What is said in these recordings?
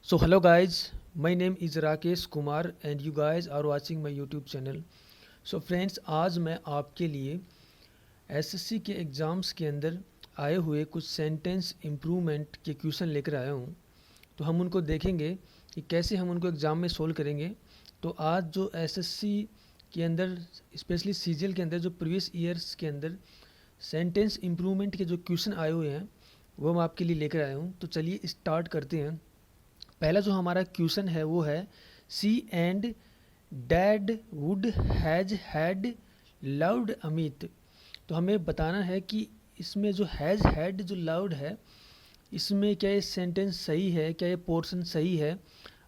So hello guys, my name is Rakesh Kumar and you guys are watching my YouTube channel. So friends, आज मैं आपके लिए SSC के exams के अंदर आए हुए कुछ सेंटेंस इम्प्रूवमेंट के क्वेश्चन लेकर आया हूँ। तो हम उनको देखेंगे कि कैसे हम उनको एग्ज़ाम में सोल्व करेंगे। तो आज जो एसएससी के अंदर स्पेशली सीजीएल के अंदर जो प्रीवियस ईयर्स के अंदर सेंटेंस इम्प्रूवमेंट के जो क्वेश्चन आए हुए हैं वो मैं आपके लिए लेकर आया हूँ। तो चलिए स्टार्ट करते हैं। पहला जो हमारा क्वेश्चन है वो है she and dad would has had loved Amit. तो हमें बताना है कि इसमें जो हैज़ हैड जो लव्ड है इसमें क्या ये सेंटेंस सही है, क्या ये पोर्शन सही है।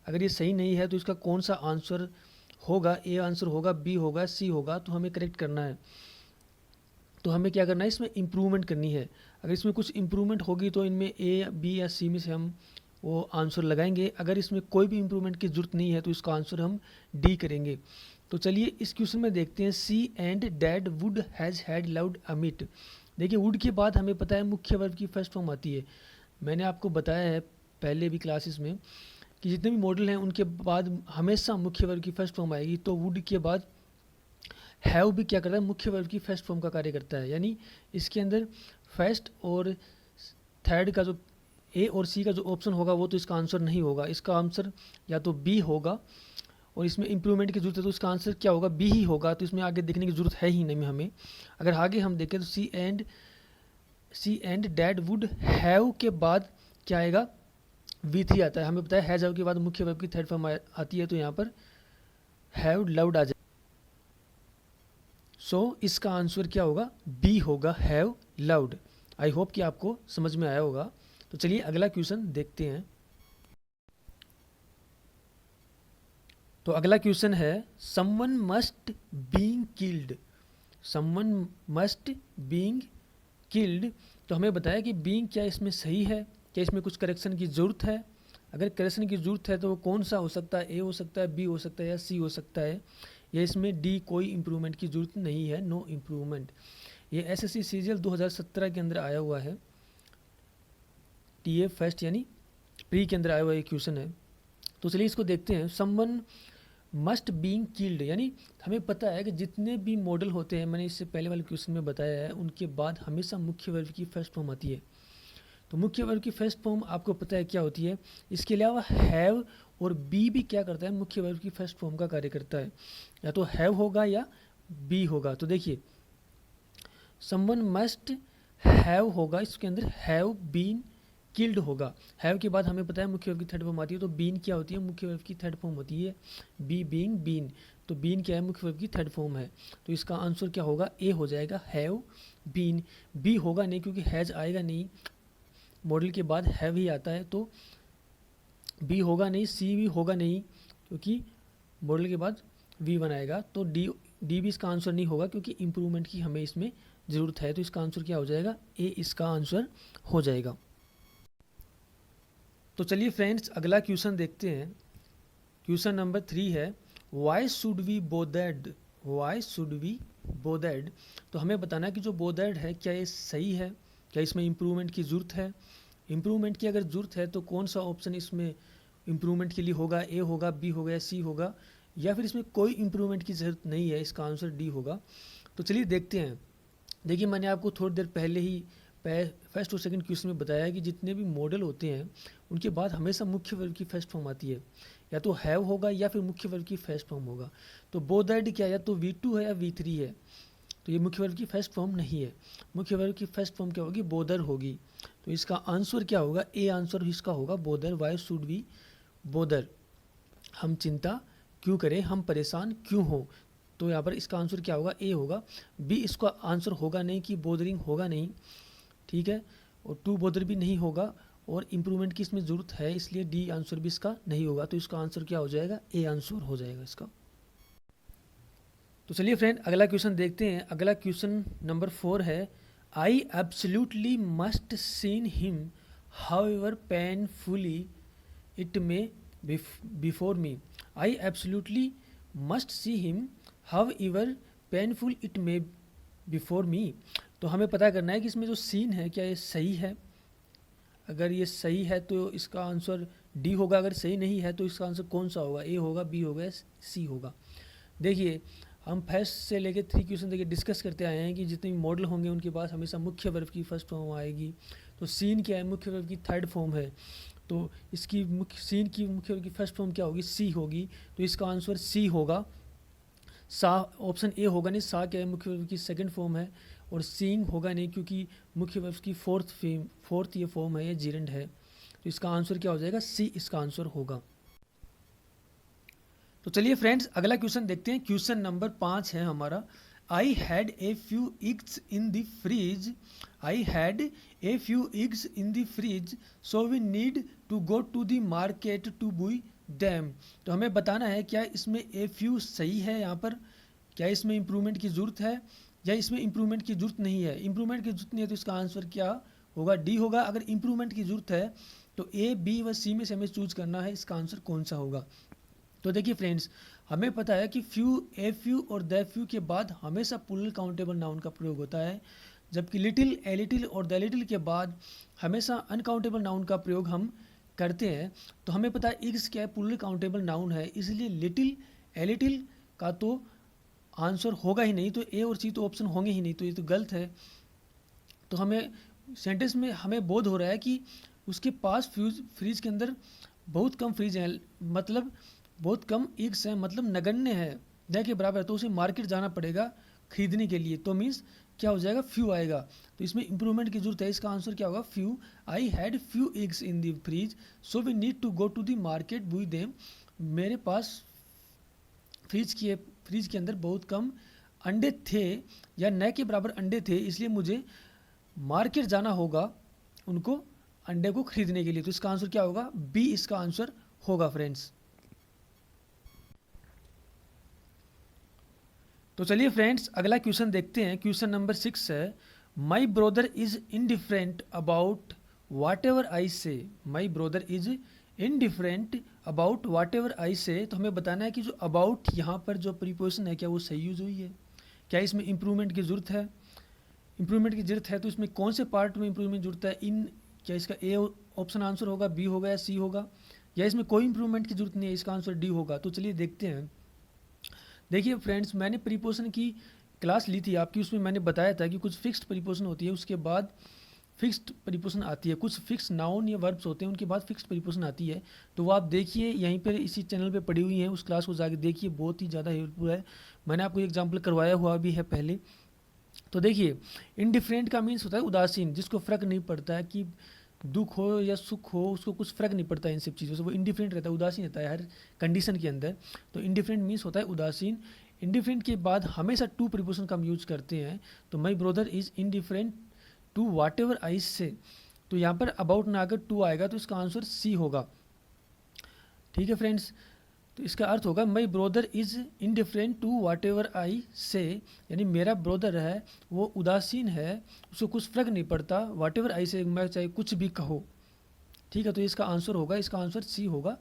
अगर ये सही नहीं है तो इसका कौन सा आंसर होगा, ए आंसर होगा, बी होगा, सी होगा। तो हमें करेक्ट करना है। तो हमें क्या करना है, इसमें इम्प्रूवमेंट करनी है। अगर इसमें कुछ इम्प्रूवमेंट होगी तो इनमें ए बी या सी में से हम वो आंसर लगाएंगे। अगर इसमें कोई भी इम्प्रूवमेंट की ज़रूरत नहीं है तो इसका आंसर हम डी करेंगे। तो चलिए इस क्वेश्चन में देखते हैं she and dad would has had loved Amit. देखिए वुड के बाद हमें पता है मुख्य वर्ब की फर्स्ट फॉर्म आती है। मैंने आपको बताया है पहले भी क्लासेस में कि जितने भी मॉडल हैं उनके बाद हमेशा मुख्य वर्ब की फर्स्ट फॉर्म आएगी। तो वुड के बाद हैव भी क्या करता है, मुख्य वर्ब की फर्स्ट फॉर्म का कार्य करता है। यानी इसके अंदर फर्स्ट और थर्ड का जो ए और सी का जो ऑप्शन होगा वो तो इसका आंसर नहीं होगा। इसका आंसर या तो बी होगा और इसमें इम्प्रूवमेंट की जरूरत है तो इसका आंसर क्या होगा, बी ही होगा। तो इसमें आगे देखने की ज़रूरत है ही नहीं हमें। अगर आगे हम देखें तो सी एंड डैड वुड हैव के बाद क्या आएगा, V3 आता है। हमें पता है हैज़ हैव के बाद मुख्य वर्ब की थर्ड फॉर्म आती है। तो यहाँ पर हैव लव्ड आ जाए। इसका आंसर क्या होगा, बी होगा, हैव लव्ड। आई होप कि आपको समझ में आया होगा। तो चलिए अगला क्वेश्चन देखते हैं। तो अगला क्वेश्चन है someone must being killed. Someone must being killed. तो हमें बताया कि बीइंग क्या इसमें सही है, क्या इसमें कुछ करेक्शन की ज़रूरत है। अगर करेक्शन की ज़रूरत है तो वो कौन सा हो सकता है, ए हो सकता है, बी हो सकता है या सी हो सकता है। या इसमें डी कोई इम्प्रूवमेंट की ज़रूरत नहीं है, नो इम्प्रूवमेंट। ये एसएससी सीजीएल 2017 के अंदर आया हुआ है, टीए फर्स्ट यानी प्री के अंदर आया हुआ ये क्वेश्चन है। तो चलिए इसको देखते हैं। समवन मस्ट बीइंग किल्ड, यानी हमें पता है कि जितने भी मॉडल होते हैं, मैंने इससे पहले वाले क्वेश्चन में बताया है, उनके बाद हमेशा मुख्य वर्ब की फर्स्ट फॉर्म आती है। तो मुख्य वर्ब की फर्स्ट फॉर्म आपको पता है क्या होती है। इसके अलावा हैव और बी भी क्या करता है, मुख्य वर्ब की फर्स्ट फॉर्म का कार्य करता है। या तो हैव होगा या बी होगा। तो देखिए समवन मस्ट हैव होगा, इसके अंदर हैव बीन किल्ड होगा। हैव के बाद हमें पता है मुख्य वर्ब की थर्ड फॉर्म आती है। तो बीन क्या होती है, मुख्य वर्ब की थर्ड फॉर्म होती है बी बीइंग बीन। तो बीन क्या है, मुख्य वर्ब की थर्ड फॉर्म है। तो इसका आंसर क्या होगा, ए हो जाएगा, हैव बीन। बी होगा नहीं क्योंकि हैज आएगा नहीं, मॉडल के बाद हैव ही आता है। तो बी होगा नहीं, सी भी होगा नहीं क्योंकि मॉडल के बाद V1 आएगा। तो डी भी इसका आंसर नहीं होगा क्योंकि इम्प्रूवमेंट की हमें इसमें ज़रूरत है। तो इसका आंसर क्या हो जाएगा, ए इसका आंसर हो जाएगा। तो चलिए फ्रेंड्स अगला क्वेश्चन देखते हैं। क्वेश्चन नंबर 3 है why should we bothered. Why should we bothered. तो हमें बताना है कि जो बोदर्ड है क्या ये सही है, क्या इसमें इम्प्रूवमेंट की ज़रूरत है। इम्प्रूवमेंट की अगर ज़रूरत है तो कौन सा ऑप्शन इसमें इम्प्रूवमेंट के लिए होगा, ए होगा, बी होगा या सी होगा। या फिर इसमें कोई इम्प्रूवमेंट की ज़रूरत नहीं है, इसका आंसर डी होगा। तो चलिए देखते हैं। देखिए मैंने आपको थोड़ी देर पहले ही फर्स्ट और सेकंड क्वेश्चन में बताया कि जितने भी मॉडल होते हैं उनके बाद हमेशा मुख्य वर्ब की फर्स्ट फॉर्म आती है। या तो हैव होगा या फिर मुख्य वर्ब की फर्स्ट फॉर्म होगा। तो बोदर्ड क्या, या तो V2 है या V3 है। तो ये मुख्य वर्ब की फर्स्ट फॉर्म नहीं है। मुख्य वर्ब की फर्स्ट फॉर्म क्या होगी, बोदर होगी। तो इसका आंसर क्या होगा, ए आंसर इसका होगा bother. Why should we bother, हम चिंता क्यों करें, हम परेशान क्यों हो। तो यहाँ पर इसका आंसर क्या होगा, ए होगा। बी इसका आंसर होगा नहीं कि बोदरिंग होगा नहीं, ठीक है। और टू बोदर भी नहीं होगा और इम्प्रूवमेंट की इसमें ज़रूरत है, इसलिए डी आंसर भी इसका नहीं होगा। तो इसका आंसर क्या हो जाएगा, ए आंसर हो जाएगा इसका। तो चलिए फ्रेंड अगला क्वेश्चन देखते हैं। अगला क्वेश्चन नंबर 4 है I absolutely must seen him how ever painfully it may before me. I absolutely must see him how ever painful it may before me. तो हमें पता करना है कि इसमें जो सीन है क्या ये सही है। अगर ये सही है तो इसका आंसर डी होगा। अगर सही नहीं है तो इसका आंसर कौन सा होगा, ए होगा, बी होगा या सी होगा। देखिए हम फर्स्ट से लेके 3 क्वेश्चन देखिए डिस्कस करते आए हैं कि जितने भी मॉडल होंगे उनके पास हमेशा मुख्य वर्ब की फर्स्ट फॉर्म आएगी। तो सीन क्या है, मुख्य वर्ब की थर्ड फॉर्म है, तो इसकी सीन की मुख्य वर्ब की फर्स्ट फॉर्म क्या होगी, सी होगी। तो इसका आंसर सी होगा। सा ऑप्शन ए होगा नहीं, सा क्या है, मुख्य वर्ब की सेकंड फॉर्म है, और सीइंग होगा नहीं क्योंकि मुख्य वर्ब की फोर्थ ये फॉर्म है, ये जीरेंड है। तो इसका आंसर क्या हो जाएगा, सी इसका आंसर होगा। तो चलिए फ्रेंड्स अगला क्वेश्चन देखते हैं। क्वेश्चन नंबर 5 है हमारा, I had a few eggs in the fridge, I had a few eggs in the fridge, so we need to go to the market to buy them. तो हमें बताना है क्या इसमें ए फ्यू सही है, यहाँ पर क्या इसमें इम्प्रूवमेंट की ज़रूरत है या इसमें इम्प्रूवमेंट की ज़रूरत नहीं है। इम्प्रूवमेंट की ज़रूरत नहीं है तो इसका आंसर क्या होगा, डी होगा। अगर इम्प्रूवमेंट की ज़रूरत है तो ए, बी व सी में से हमें चूज करना है, इसका आंसर कौन सा होगा। तो देखिए फ्रेंड्स हमें पता है कि फ्यू, ए फ्यू और द फ्यू के बाद हमेशा प्लूरल काउंटेबल नाउन का प्रयोग होता है, जबकि लिटिल, ए लिटिल और द लिटिल के बाद हमेशा अनकाउंटेबल नाउन का प्रयोग हम करते हैं। तो हमें पता है इग्स क्या है, प्लूरल काउंटेबल नाउन है, इसलिए लिटिल, ए लिटिल का तो आंसर होगा ही नहीं, तो ए और सी तो ऑप्शन होंगे ही नहीं, तो ये तो गलत है। तो हमें सेंटेंस में हमें बोध हो रहा है कि उसके पास फ्रीज के अंदर बहुत कम फ्रीज हैं, मतलब बहुत कम एग्स हैं, मतलब नगण्य है, न के बराबर है, तो उसे मार्केट जाना पड़ेगा खरीदने के लिए। तो मीन्स क्या हो जाएगा, फ्यू आएगा। तो इसमें इंप्रूवमेंट की जरूरत है, इसका आंसर क्या होगा, few. I had few eggs in the fridge so we need to go to the market buy them. मेरे पास फ्रीज के अंदर बहुत कम अंडे थे या न के बराबर अंडे थे, इसलिए मुझे मार्केट जाना होगा उनको अंडे को खरीदने के लिए। तो इसका आंसर क्या होगा, बी इसका आंसर होगा फ्रेंड्स। तो चलिए फ्रेंड्स अगला क्वेश्चन देखते हैं। क्वेश्चन नंबर 6 है, my brother is indifferent about what ever I say. My brother is indifferent about what ever I say. तो हमें बताना है कि जो अबाउट यहाँ पर जो प्रीपोजिशन है क्या वो सही यूज हुई है, क्या इसमें इंप्रूवमेंट की ज़रूरत है। इंप्रूवमेंट की ज़रूरत है तो इसमें कौन से पार्ट में इंप्रूवमेंट ज़रूरत है, इन, क्या इसका ए ऑप्शन आंसर होगा, बी होगा या सी होगा, या इसमें कोई इंप्रूवमेंट की ज़रूरत नहीं है, इसका आंसर डी होगा। तो चलिए देखते हैं। देखिए फ्रेंड्स मैंने प्रीपोजिशन की क्लास ली थी आपकी, उसमें मैंने बताया था कि कुछ फिक्स्ड प्रीपोजिशन होती है, उसके बाद फिक्स्ड प्रीपोजिशन आती है, कुछ फिक्स नाउन या वर्ब्स होते हैं उनके बाद फिक्स्ड प्रीपोजिशन आती है। तो वो आप देखिए यहीं पर इसी चैनल पे पड़ी हुई हैं, उस क्लास को जाके देखिए, बहुत ही ज़्यादा हेल्पफुल है। मैंने आपको एग्जाम्पल करवाया हुआ भी है पहले। तो देखिए इनडिफरेंट का मीन्स होता है उदासीन, जिसको फ़र्क नहीं पड़ता है कि दुख हो या सुख हो, उसको कुछ फ़र्क नहीं पड़ता है इन सब चीज़ों से, वो इंडिफरेंट रहता है, उदासीन रहता है हर कंडीशन के अंदर। तो इंडिफरेंट मीन्स होता है उदासीन। इंडिफरेंट के बाद हमेशा टू प्रीपोजिशन का हम यूज करते हैं। तो my brother is indifferent to watt ever I say. तो यहाँ पर अबाउट ना अगर टू आएगा तो इसका आंसर सी होगा। ठीक है फ्रेंड्स, तो इसका अर्थ होगा my brother is indifferent to watt ever I say, यानी मेरा ब्रदर है वो उदासीन है, उसको कुछ फ़र्क नहीं पड़ता वाट एवर आई से, मैं चाहे कुछ भी कहो। ठीक है, तो इसका आंसर होगा, इसका आंसर सी होगा